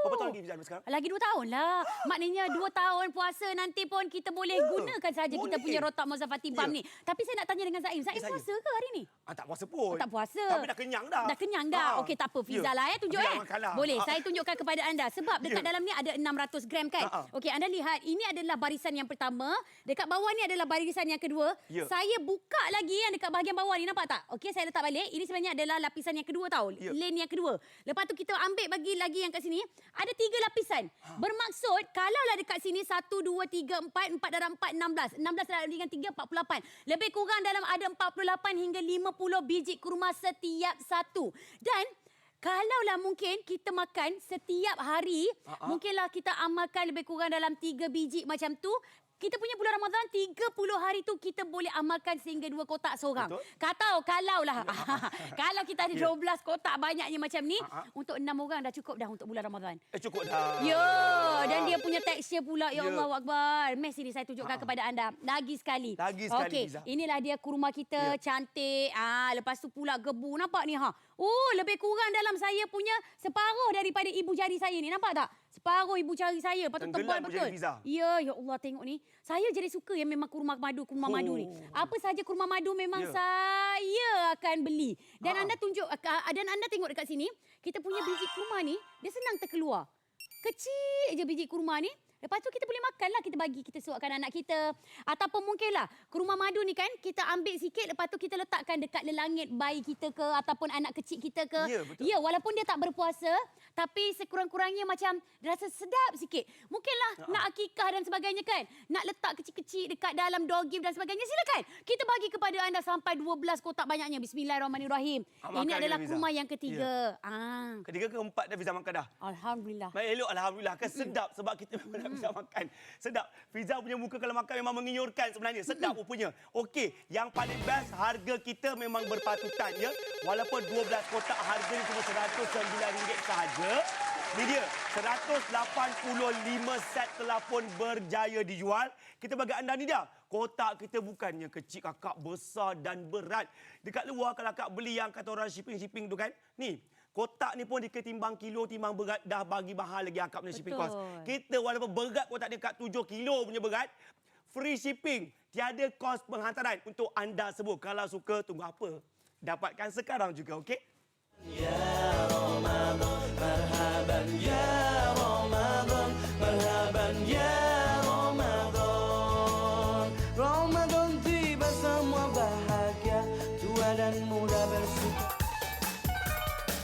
B: Berapa tahun lagi Fiza sekarang?
C: Lagi 2 tahun lah. Maknanya 2 tahun puasa nanti pun kita boleh gunakan saja kita punya rotak Mozafati Bam ni. Tapi saya nak tanya dengan Zaim. Zaim puasa ke hari ni?
B: Tak puasa pun.
C: Tak puasa.
B: Tapi dah kenyang dah.
C: Dah kenyang dah. Okey, tak apa. Fiza lah tunjuk
B: Fiza
C: Boleh. Saya tunjukkan kepada anda. Sebab dekat dalam ni ada 600 gram kan. Okey, anda lihat. Ini adalah barisan yang pertama. Dekat bawah ni adalah barisan yang kedua. Saya buka lagi yang dekat bahagian bawah ni. Nampak tak? Okey, saya letak balik. Ini sebenarnya adalah lapisan yang kedua tau. Lane yang kedua. Lepas tu kita ambil bagi lagi yang kat sini. Ada 3 lapisan. Bermaksud, kalaulah dekat sini 1, 2, 3, 4, 4 darab 4, 16. 16 darab dengan 3, 48. Lebih kurang dalam ada 48 hingga 50 biji kurma setiap satu. Dan kalaulah mungkin kita makan setiap hari, mungkinlah kita amalkan lebih kurang dalam 3 biji macam tu. Kita punya bulan Ramadan 30 hari tu kita boleh amalkan sehingga 2 kotak seorang. Kalaulah kalau kita ada 12 kotak banyaknya macam ni, untuk 6 orang dah cukup dah untuk bulan Ramadan.
B: Cukup dah.
C: Dan dia punya tekstur pula, ya Allah Akbar. Mes ini saya tunjukkan kepada anda. Lagi sekali. Okey,
B: Fiza.
C: inilah dia kurma kita cantik. Lepas tu pula gebu. Nampak ni lebih kurang dalam saya punya separuh daripada ibu jari saya ni. Nampak tak? Separuh ibu jari saya. Lepas tu tebal betul. Ya Allah, tengok ni. Saya jadi suka yang memang kurma madu ni. Apa saja kurma madu memang saya akan beli. Dan anda tunjuk dan anda tengok dekat sini, kita punya biji kurma ni dia senang terkeluar. Kecil je biji kurma ni. Lepas tu kita boleh makanlah, kita bagi, kita suapkan anak kita. Ataupun mungkinlah kurma madu ni kan, kita ambil sikit, lepas tu kita letakkan dekat lelangit bayi kita ke, ataupun anak kecil kita ke.
B: Ya, betul.
C: Ya, walaupun dia tak berpuasa, tapi sekurang-kurangnya macam rasa sedap sikit. Mungkinlah nak akikah dan sebagainya kan. Nak letak kecil-kecil dekat dalam door gift dan sebagainya. Silakan. Kita bagi kepada anda sampai 12 kotak banyaknya. Bismillahirrahmanirrahim. Ini adalah kurma yang ketiga.
B: Ketiga ke keempat dah Fiza makan dah?
C: Alhamdulillah.
B: Baik, elok Alhamdulillah. Kan sedap sebab kita memang nak Fiza makan. Sedap. Fiza punya muka kalau makan memang mengiurkan sebenarnya. Sedap rupanya. Okey, yang paling best harga kita memang berpatutan ya. Walaupun 12 kotak harganya cuma RM109 sahaja. Ini dia, 185 set telah pun berjaya dijual. Kita bagi anda ni dah. Kotak kita bukannya kecil kakak, besar dan berat. Dekat luar kalau kakak beli yang kata orang shipping tu kan. Ni, kotak ni pun diketimbang kilo, timbang berat, dah bagi mahal lagi akak punya shipping cost. Kita walaupun berat kotak dia kat 7 kilo punya berat, free shipping. Tiada kos penghantaran untuk anda semua. Kalau suka, tunggu apa? Dapatkan sekarang juga, okey?
E: Ya Ramadan, marhaban ya Ramadan, marhaban ya Ramadan. Ramadan tiba semua bahagia, tua dan muda bersuka.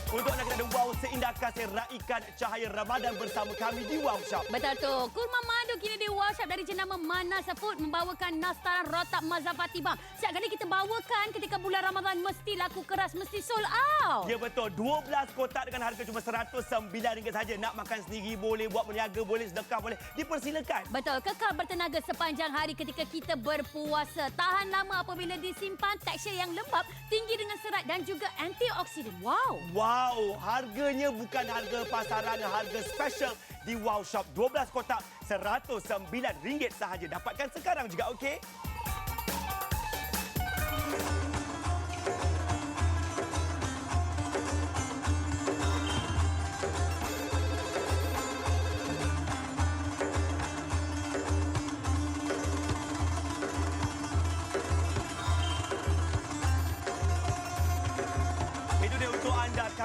B: Untuk anda kena ada wow seindah kasih raikan cahaya Ramadan bersama kami di Wow Shop.
C: Betul tu. Kurma madu kini di Wow Shop dari jenama Mahnas Food membawakan nastaran rotak Mozafati Bam. Setiap kali kita bawakan ketika bulan Ramadan mesti laku keras, mesti sold out.
B: Ya betul. 12 kotak dengan harga cuma RM109 saja. Nak makan sendiri boleh, buat berniaga boleh, sedekah boleh. Dipersilakan.
C: Betul. Kekal bertenaga sepanjang hari ketika kita berpuasa. Tahan lama apabila disimpan. Tekstur yang lembap, tinggi dengan serat dan juga antioksidan. Wow.
B: Wow, harganya bukan harga pasaran, harga special di Wow Shop. 12 kotak RM109 sahaja. Dapatkan sekarang juga, okey?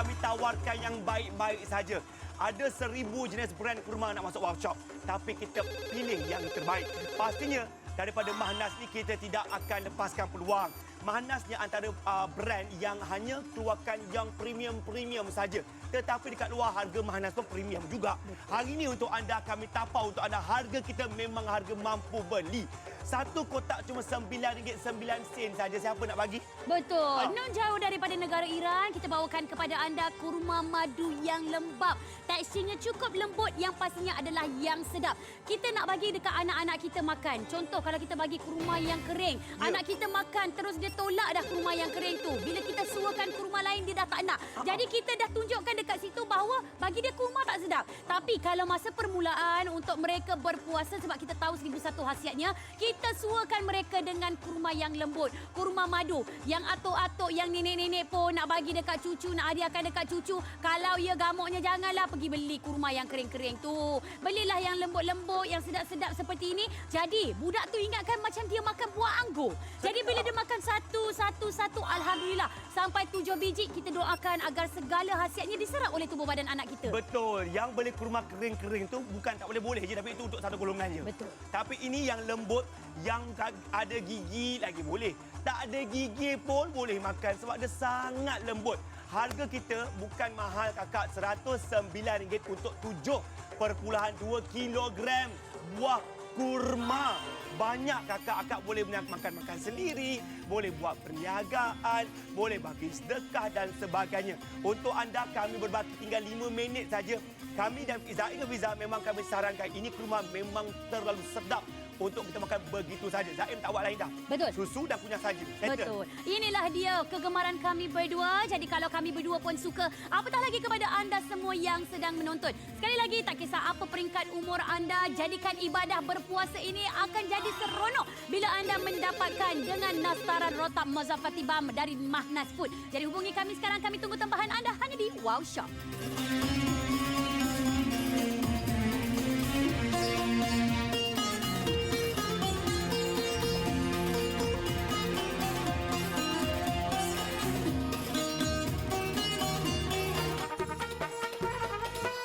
B: kami tawarkan yang baik-baik saja. Ada 1000 jenis brand kurma nak masuk Wow Shop. Tapi kita pilih yang terbaik. Pastinya daripada Mahnas ni kita tidak akan lepaskan peluang. Mahnas ni antara brand yang hanya keluarkan yang premium-premium saja. Tetapi dekat luar harga Mahnas pun premium juga. Hari ini untuk anda kami tapau untuk anda, harga kita memang harga mampu beli. Satu kotak cuma RM9.9 saja. Siapa nak bagi?
C: Betul. Non jauh daripada negara Iran, kita bawakan kepada anda kurma madu yang lembap. Teksturnya cukup lembut, yang pastinya adalah yang sedap. Kita nak bagi dekat anak-anak kita makan. Contoh kalau kita bagi kurma yang kering, anak kita makan terus dia tolak dah kurma yang kering tu. Bila kita suakan kurma lain dia dah tak nak. Jadi kita dah tunjukkan dekat situ bahawa bagi dia kurma tak sedap. Tapi kalau masa permulaan untuk mereka berpuasa, sebab kita tahu 1001 khasiatnya, kita suakan mereka dengan kurma yang lembut, kurma madu yang atuk-atuk, yang nenek-nenek pun nak bagi dekat cucu, nak hadiahkan dekat cucu. Kalau ia gamuknya, janganlah pergi beli kurma yang kering-kering tu. Belilah yang lembut-lembut, yang sedap-sedap seperti ini. Jadi budak tu ingatkan macam dia makan buah anggur. Jadi bila dia makan satu, alhamdulillah sampai 7 biji, kita doakan agar segala khasiatnya diserap oleh tubuh badan anak kita.
B: Betul. Yang beli kurma kering-kering tu bukan tak boleh je, tapi itu untuk satu golongan je.
C: Betul.
B: Tapi ini yang lembut, yang ada gigi lagi boleh. Tak ada gigi pun boleh makan sebab dia sangat lembut. Harga kita bukan mahal kakak, RM109 untuk 7.2 kilogram buah kurma. Banyak kakak boleh makan sendiri, boleh buat perniagaan, boleh bagi sedekah dan sebagainya. Untuk anda kami berbaki tinggal 5 minit saja. Kami dan Fiza memang kami sarankan, ini kurma memang terlalu sedap untuk kita makan begitu saja. Zaim tak buat lain dah.
C: Betul.
B: Susu dan kunyah saja.
C: Betul. Inilah dia kegemaran kami berdua. Jadi kalau kami berdua pun suka, apatah lagi kepada anda semua yang sedang menonton. Sekali lagi, tak kisah apa peringkat umur anda, jadikan ibadah berpuasa ini akan jadi seronok bila anda mendapatkan dengan nastaran rotab Mazafati Bam dari Mahnas Food. Jadi hubungi kami sekarang, kami tunggu tempahan anda hanya di Wow Shop.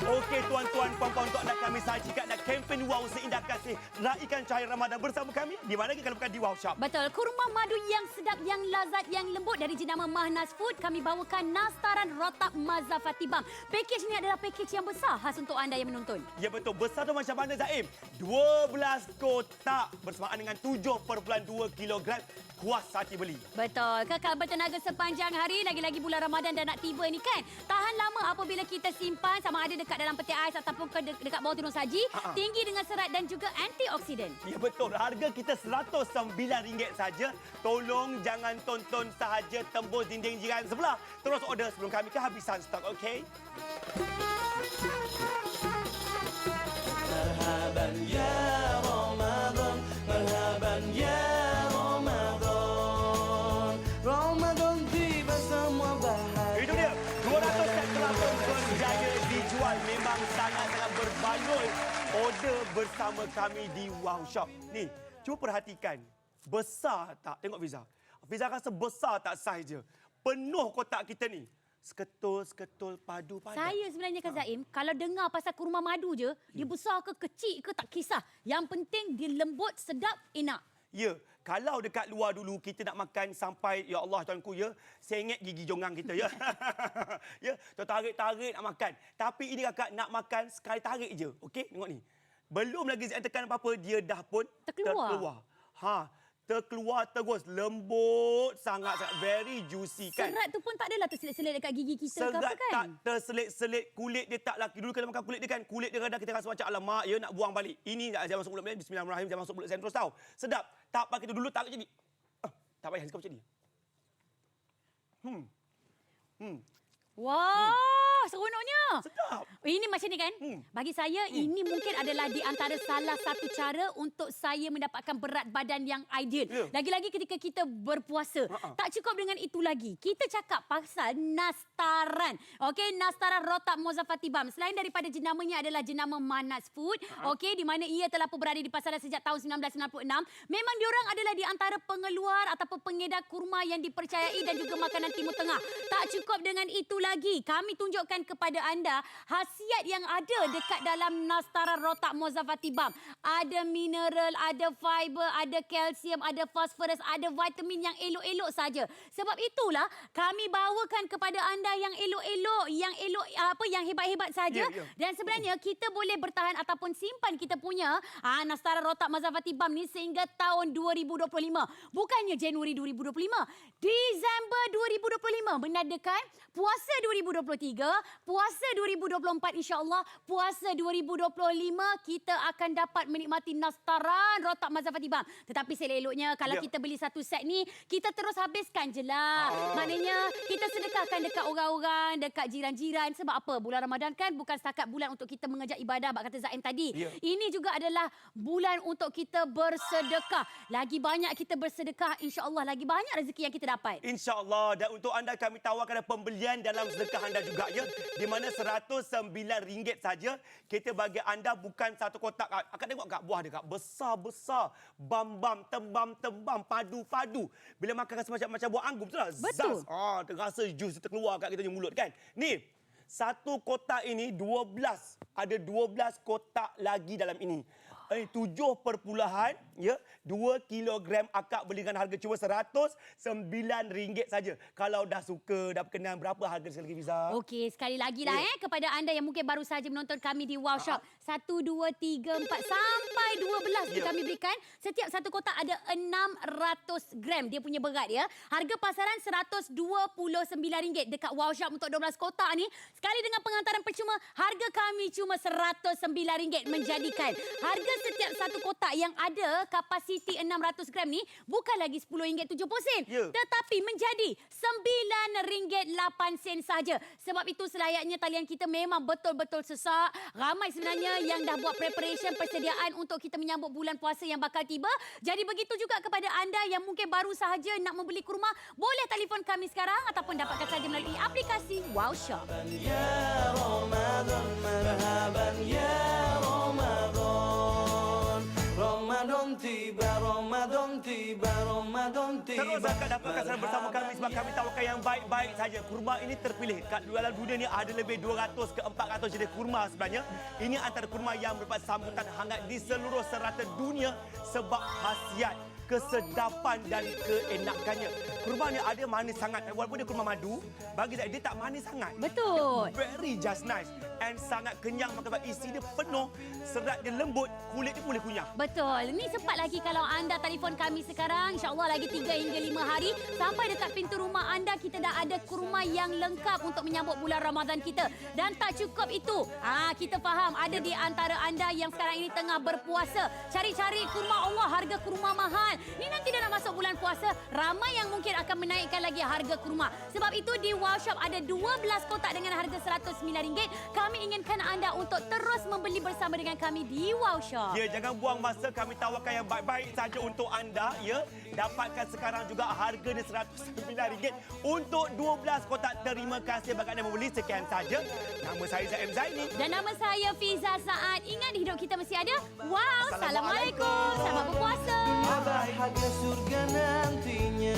B: Okey tuan-tuan, puan-puan, untuk anda kami sajikan dan kempen Wow Seindah Kasih. Raikan cahaya Ramadan bersama kami. Di mana lagi kalau bukan di Wow Shop.
C: Betul. Kurma madu yang sedap, yang lazat, yang lembut dari jenama Mahnas Food. Kami bawakan nastaran rotab Mazafati Bam. Pakej ini adalah pakej yang besar khas untuk anda yang menonton.
B: Ya betul. Besar tu macam mana Zaim? 12 kotak bersamaan dengan 7.2 kilogram. Kuas hati beli.
C: Betul. Kekal bertenaga sepanjang hari. Lagi-lagi bulan Ramadan dah nak tiba ni kan. Tahan lama apabila kita simpan, sama ada dekat dalam peti ais ataupun dekat bawah turun saji. Tinggi dengan serat dan juga antioksidan.
B: Ya betul. Harga kita RM109 saja. Tolong jangan tonton sahaja, tembus dinding jiran sebelah. Terus order sebelum kami kehabisan stok, okey?
E: Marhaban ya Ramadan, marhaban ya Ramadan. Ramadan tiba semua bahagia.
B: Itu dia. 200 set kelapa berjaya dijual. Memang sangat-sangat berbaloi. Order bersama kami di Wow Shop. Ni, cuba perhatikan. Besar tak? Tengok Fiza. Fiza rasa besar tak saiz dia? Penuh kotak kita ni. Seketul padu padat.
C: Saya sebenarnya Kak Zaim, kalau dengar pasal kurma madu je, dia besar ke kecil ke tak kisah. Yang penting dia lembut, sedap, enak.
B: Ya, kalau dekat luar dulu kita nak makan sampai, ya Allah tuanku ya, sengit gigi jongang kita ya. Ya, tarik-tarik nak makan. Tapi ini kakak nak makan sekali tarik je. Okey, tengok ni. Belum lagi saya tekan apa-apa, dia dah pun terkeluar. Terkeluar terus, lembut sangat very juicy kan.
C: Serat tu pun tak adalah terselit-selit dekat gigi kita
B: Serat
C: ke apa kan?
B: tak terselit-selit, kulit dia tak laki. Dulu kalau makan kulit dia kan, kulit dia kadang kita rasa macam alamak, ya nak buang balik. Ini jangan masuk mulut dia, bismillahirrahmanirrahim, jangan masuk mulut saya terus tahu. Sedap. Tak pakai tu dulu tarik jadi. Tak payah sikap macam ni.
C: Wah, seronoknya.
B: Sedap.
C: Ini macam ni kan? Bagi saya, ini mungkin adalah di antara salah satu cara untuk saya mendapatkan berat badan yang ideal.
B: Ya.
C: Lagi-lagi ketika kita berpuasa. Tak cukup dengan itu lagi. Kita cakap pasal nastaran. Okey, nastaran rotak Mozafati Bam. Selain daripada jenamanya adalah jenama Mahnas Food. Okey, di mana ia telah pun berada di pasaran sejak tahun 1996. Memang diorang adalah di antara pengeluar ataupun pengedar kurma yang dipercayai dan juga makanan Timur Tengah. Tak cukup dengan itu lagi. Kami tunjukkan kepada anda khasiat yang ada dekat dalam nastaran rotak Mozafati Bam. Ada mineral, ada fiber, ada kalsium, ada fosforus, ada vitamin yang elok-elok saja. Sebab itulah kami bawakan kepada anda yang elok-elok, yang hebat-hebat saja. Dan sebenarnya kita boleh bertahan ataupun simpan kita punya nastaran rotak Mozafati Bam ni sehingga tahun 2025. Bukannya Januari 2025. Disember 2025 menandakan puasa 2023, puasa 2024 insya-Allah, puasa 2025 kita akan dapat menikmati nastaran rotak Mozafati Bam. Tetapi seleloknya kalau kita beli satu set ni, kita terus habiskan je lah. Maknanya kita sedekahkan dekat orang-orang, dekat jiran-jiran. Sebab apa? Bulan Ramadan kan bukan setakat bulan untuk kita mengejar ibadah, bak kata Zaim tadi. Ini juga adalah bulan untuk kita bersedekah. Lagi banyak kita bersedekah, insya-Allah lagi banyak rezeki yang kita dapat.
B: InsyaAllah. Dan untuk anda kami tawarkan pembelian dalam sedekah anda juga ya. Di mana RM109 saja kita bagi anda bukan satu kotak. Akak tengok kat buah dia kak. Besar-besar. Bam-bam, tembam-tembam, padu-padu. Bila makan rasa macam buah anggur betul tak?
C: Betul.
B: Zaz. Terasa jus terkeluar kat kita punya mulut kan. Ni. Satu kotak ini 12. Ada 12 kotak lagi dalam ini. 7 perpuluhan ya 2 kilogram akak beli dengan harga cuma RM109 saja. Kalau dah suka, dah berkenan, berapa harga sekali lagi Fiza?
C: Okey, sekali lagi lah kepada anda yang mungkin baru saja menonton kami di Wow Shop. 1, 2, 3, 4 sampai 12 kami berikan. Setiap satu kotak ada 600 gram dia punya berat ya. Harga pasaran RM129 dekat Wow Shop untuk 12 kotak ni. Sekali dengan pengantaran percuma, harga kami cuma RM109 menjadikan harga setiap satu kotak yang ada kapasiti 600 gram ni bukan lagi RM10.70 tetapi menjadi RM9.08 saja. Sebab itu selayaknya talian kita memang betul-betul sesak. Ramai sebenarnya yang dah buat preparation persediaan untuk kita menyambut bulan puasa yang bakal tiba. Jadi begitu juga kepada anda yang mungkin baru sahaja nak membeli kurma, boleh telefon kami sekarang ataupun dapatkan saja melalui aplikasi Wow Shop.
E: Ya Ramadan, marhaban ya Ramadan. Ramadan tiba, Ramadan tiba, Ramadan tiba.
B: Terus akak dapatkan saran bersama kami sebab kami tawarkan yang baik-baik saja. Kurma ini terpilih. Kat dalam dunia ni ada lebih 200 ke 400 jenis kurma sebenarnya. Ini antara kurma yang mendapat sambutan hangat di seluruh serata dunia sebab khasiat, kesedapan dan keenakannya. Kurma ni ada manis sangat. Walaupun dia kurma madu, bagi saya dia tak manis sangat.
C: Betul.
B: Very just nice. And sangat kenyang makan isi dia penuh, serat dia lembut, kulit dia boleh kunyah.
C: Betul. Ni sempat lagi kalau anda telefon kami sekarang, insya-Allah lagi 3 hingga 5 hari sampai dekat pintu rumah anda kita dah ada kurma yang lengkap untuk menyambut bulan Ramadan kita. Dan tak cukup itu. Kita faham ada di antara anda yang sekarang ini tengah berpuasa, cari-cari kurma Allah, harga kurma mahal. Ni nanti dah nak masuk bulan puasa, ramai yang mungkin akan menaikkan lagi harga kurma. Sebab itu di Wow Shop ada 12 kotak dengan harga RM109. Kami inginkan anda untuk terus membeli bersama dengan kami di Wow Shop.
B: Ya, jangan buang masa, kami tawarkan yang baik-baik saja untuk anda ya. Dapatkan sekarang juga harganya RM109 untuk 12 kotak. Terima kasih bagi anda membeli, sekian saja. Nama saya Zaim Zaini
C: dan nama saya Fiza Saad. Ingat hidup kita mesti ada wow. Assalamualaikum. Selamat berpuasa.
E: Bahagia surga nantinya.